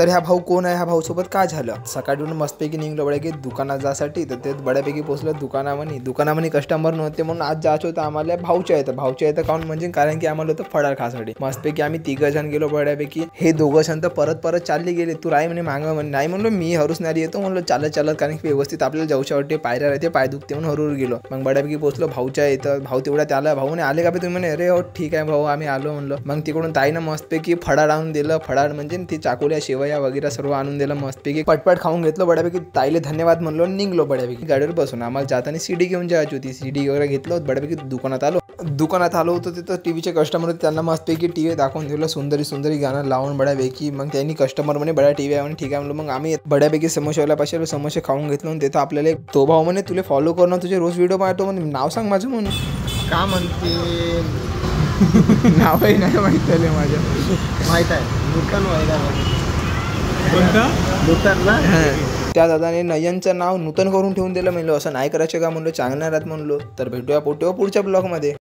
तर ह्या भाऊ कोण आहे, ह्या भाऊ सोबत काय झालं. सकाळी उठून मस्तपैकी निघलो बड्या की दुकानात जासाठी. तर ते बड्यापैकी पोहोचलो दुकानामध्ये कस्टमर नव्हते म्हणून आज जायचं होतं आम्हाला भाऊच्या येतं काऊन म्हणजे कारण की आम्हाला होतं फळार खासाठी. मस्तपैकी आम्ही 3 जण गेलो बड्यापैकी. हे 2 जण तर परत चालले गेले. तू राय म्हणे मागं म्हणे. नाही म्हणलो मी हरूच नाही येतो म्हणलो चालत कारण की व्यवस्थित आपल्याला जाऊच्या वाटते पायऱ्या राहते पाय दुखते म्हणून हरू गेलो. मग बड्यापैकी पोहोचलो भाऊच्या येतं. भाऊ तेवढा त्याला भाऊने आले का तुम्ही म्हणे. अरे हो ठीक आहे भाऊ आम्ही आलो म्हणलो. मग तिकडून ताईनं मस्तपैकी फळार आणून दिलं. फळार म्हणजे ती चाकोल्या शेवया वगैरे सर्व आणून दिलं. मस्तपैकी पटपट खाऊन घेतलं बड्यापैकी. ताईले धन्यवाद म्हणलो निघलो बड्यापैकी. गाडीवर बसून आम्हाला जाताना सीडी घेऊन जायची होती. सीडी वगैरे घेतलं बड्यापैकी. दुकानात आलो होतो तिथं टीव्हीचे कस्टमर होते. त्यांना मस्तपैकी टीव्ही दाखवून दिलं सुंदरी गाणं लावून बड्यापैकी. मग त्यांनी कस्टमर म्हणे बड्या टीव्ही आहे म्हणे. ठीक आहे म्हणलं. मग आम्ही बड्यापैकी समोसेवाल्या पाशी समोसे खाऊन घेतलो. तिथं आपल्याला तो भाऊ म्हणे तुला फॉलो करणं तुझे रोज व्हिडिओ पाहतो म्हणे. नाव सांग माझं म्हणून. का म्हणते नावही नाही माहीत झाले माझ्या. माहीत आहे नूतन व्हायला त्या दादाने नयनचं नाव नूतन करून ठेवून दिलं. म्हणलो असं नाही करायचं का म्हणलो चांगलं राहत म्हणलो. तर भेटूया पुढच्या ब्लॉगमध्ये.